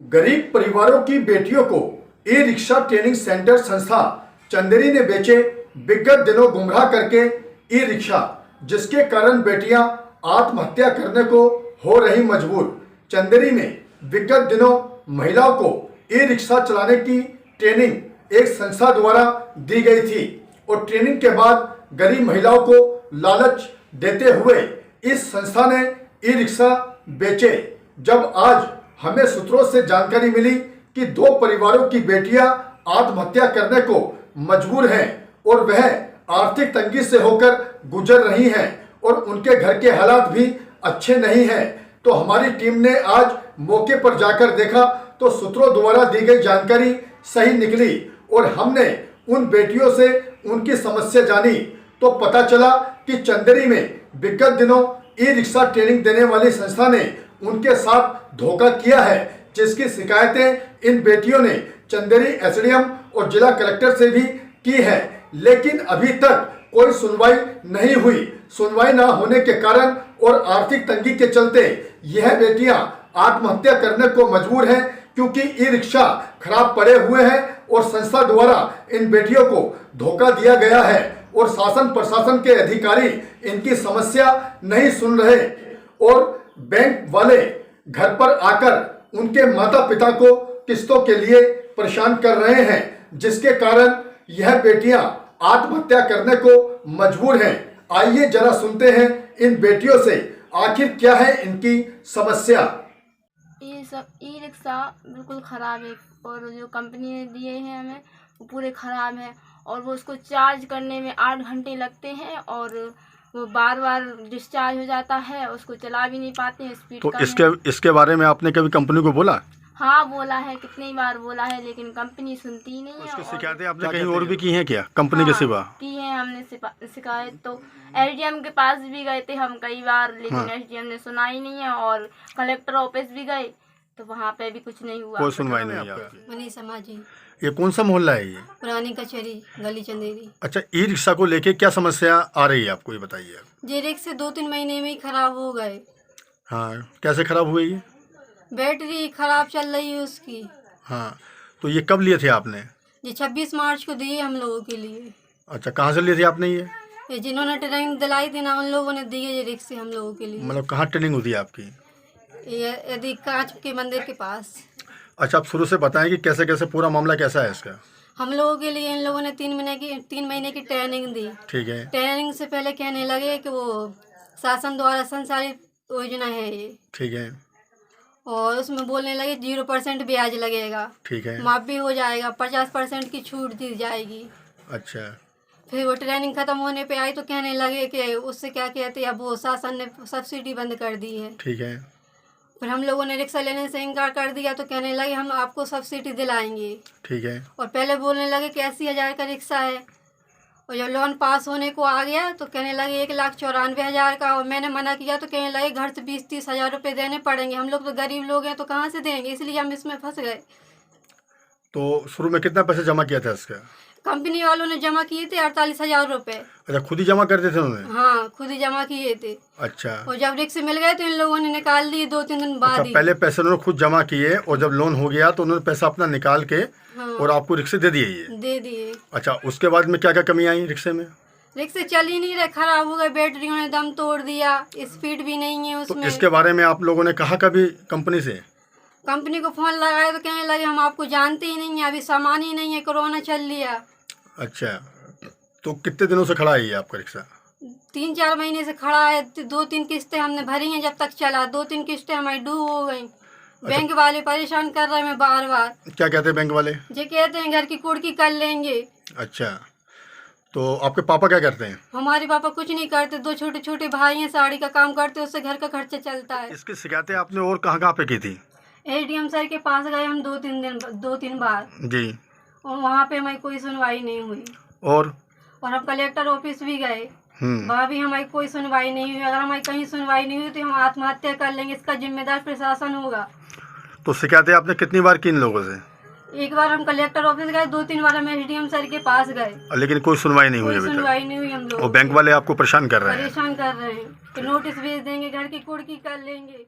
गरीब परिवारों की बेटियों को ई रिक्शा ट्रेनिंग सेंटर संस्था चंदेरी ने बेचे विगत दिनों गुमराह करके ई रिक्शा, जिसके कारण बेटियां आत्महत्या करने को हो रही मजबूर। चंदेरी में विगत दिनों महिलाओं को ई रिक्शा चलाने की ट्रेनिंग एक संस्था द्वारा दी गई थी और ट्रेनिंग के बाद गरीब महिलाओं को लालच देते हुए इस संस्था ने ई रिक्शा बेचे। जब आज हमें सूत्रों से जानकारी मिली कि दो परिवारों की बेटियां आत्महत्या करने को मजबूर हैं और वह आर्थिक तंगी से होकर गुजर रही हैं और उनके घर के हालात भी अच्छे नहीं हैं, तो हमारी टीम ने आज मौके पर जाकर देखा तो सूत्रों द्वारा दी गई जानकारी सही निकली और हमने उन बेटियों से उनकी समस्या जानी तो पता चला कि चंदेरी में विगत दिनों ई रिक्शा ट्रेनिंग देने वाली संस्था ने उनके साथ धोखा किया है, जिसकी शिकायतें इन बेटियों ने चंदेरी एसडीएम और जिला कलेक्टर से भी की है, लेकिन अभी तक कोई सुनवाई नहीं हुई। सुनवाई न होने के कारण और आर्थिक तंगी के चलते यह बेटियां आत्महत्या करने को मजबूर हैं, क्योंकि ई रिक्शा खराब पड़े हुए हैं और संस्था द्वारा इन बेटियों को धोखा दिया गया है और शासन प्रशासन के अधिकारी इनकी समस्या नहीं सुन रहे और बैंक वाले घर पर आकर उनके माता पिता को किस्तों के लिए परेशान कर रहे हैं, जिसके कारण यह बेटियां आत्महत्या करने को मजबूर हैं। आइए जरा सुनते हैं इन बेटियों से आखिर क्या है इनकी समस्या। ये सब ई रिक्शा बिल्कुल ख़राब है और जो कंपनी ने दिए हैं हमें वो पूरे ख़राब हैं और वो उसको चार्ज करने में 8 घंटे लगते हैं और वो बार बार डिस्चार्ज हो जाता है, उसको चला भी नहीं पाते हैं, स्पीड तो कम इसके बारे में आपने कभी कंपनी को बोला? हाँ बोला है, कितनी बार बोला है, लेकिन कंपनी सुनती ही नहीं है। उसकी शिकायतें आपने कहीं और भी की हैं क्या कंपनी के सिवा? की है हमने शिकायत तो एसडीएम के पास भी गए थे हम कई बार, लेकिन एसडीएम ने सुना ही नहीं है और कलेक्टर ऑफिस भी गए तो वहाँ पे भी कुछ नहीं हुआ, कोई सुनवाई नहीं हुई आपकी। मनीषा माझी। ये कौन सा मोहल्ला है ये? पुरानी कचहरी गली चंदेरी। अच्छा, ई रिक्शा को लेके क्या समस्या आ रही है आपको, ये बताइए। जे रिक्शा 2-3 महीने में ही खराब हो गए। हाँ, कैसे खराब हुए ये? बैटरी खराब चल रही है उसकी। हाँ, तो ये कब लिए थे आपने? ये 26 मार्च को दिए हम लोगों के लिए। अच्छा, कहाँ से लिए थे आपने ये? जिन्होंने ट्रेनिंग दिलाई थी ना उन लोगों ने दिए ये रिक्शे हम लोगों के लिए। मतलब कहाँ ट्रेनिंग होती है आपकी? ये यदि कांच के मंदिर के पास। अच्छा, आप शुरू से बताएं कि कैसे कैसे पूरा मामला कैसा है इसका। हम लोगों के लिए इन लोगों ने 3 महीने की ट्रेनिंग दी। ठीक है। ट्रेनिंग से पहले कहने लगे कि वो शासन द्वारा संचालित योजना है ये। ठीक है। और उसमें बोलने लगे 0% ब्याज लगेगा। ठीक है। माफ भी हो जाएगा, 50% की छूट दी जाएगी। अच्छा। फिर वो ट्रेनिंग खत्म होने पे आई तो कहने लगे कि उससे क्या कहते हैं, अब वो शासन ने सब्सिडी बंद कर दी है। ठीक है। फिर हम लोगों ने रिक्शा लेने से इनकार कर दिया तो कहने लगे हम आपको सब्सिडी दिलाएंगे। ठीक है। और पहले बोलने लगे कि 80,000 का रिक्शा है और जब लोन पास होने को आ गया तो कहने लगे 1,94,000 का, और मैंने मना किया तो कहने लगे घर से 20-30 हज़ार रुपये देने पड़ेंगे, हम लोग तो गरीब लोग हैं तो कहाँ से देंगे, इसलिए हम इसमें फंस गए। तो शुरू में कितना पैसे जमा किया था इसका? कंपनी वालों ने जमा किए थे 48,000 रुपये। अच्छा, खुद ही जमा करते थे उन्होंने? हाँ, खुद ही जमा किए थे। अच्छा। और जब रिक्शे मिल गए तो इन लोगों ने निकाल दिए 2-3 दिन बाद ही। पहले पैसे उन्होंने खुद जमा किए और जब लोन हो गया तो उन्होंने पैसा अपना निकाल के और आपको रिक्शे दे दिए ये? दे दिए। अच्छा, उसके बाद में क्या क्या कमी आई रिक्शे में? रिक्शे चल ही नहीं रहे, खराब हो गए, बैटरियों ने दम तोड़ दिया, स्पीड भी नहीं है उसमें। तो इसके बारे में आप लोगों ने कहा कभी कंपनी से? कंपनी को फोन लगाया तो कहने लगे हम आपको जानते ही नहीं है, अभी सामान ही नहीं है, कोरोना चल लिया। अच्छा, तो कितने दिनों से खड़ा है ये आपका रिक्शा? 3-4 महीने से खड़ा है। 2-3 किस्तें हमने भरी हैं जब तक चला, 2-3 किस्तें हमारी डूब हो गई। बैंक वाले परेशान कर रहे हैं बार बार। क्या कहते हैं बैंक वाले? जो कहते हैं घर की कुर्की कर लेंगे। अच्छा, तो आपके पापा क्या करते हैं? हमारे पापा कुछ नहीं करते, 2 छोटे छोटे भाई हैं, साड़ी का काम करते, उससे घर का खर्चा चलता है। इसकी शिकायतें आपने और कहाँ कहाँ पे की थी? एसडीएम सर के पास गए हम 2-3 बार जी। और वहाँ पे हमारी कोई सुनवाई नहीं हुई। और हम कलेक्टर ऑफिस भी गए, वहाँ भी हमारी कोई सुनवाई नहीं हुई। अगर हमारी कहीं सुनवाई नहीं हुई तो हम आत्महत्या कर लेंगे, इसका जिम्मेदार प्रशासन होगा। तो शिकायतें आपने कितनी बार की इन लोगों से? एक बार हम कलेक्टर ऑफिस गए, 2-3 बार हम एसडीएम सर के पास गए, लेकिन कोई सुनवाई नहीं हुई कोई अभी तक? सुनवाई नहीं हुई हम लोग। और बैंक वाले आपको परेशान कर रहे हैं? परेशान कर रहे हैं कि नोटिस भेज देंगे, घर की कुर्की कर लेंगे।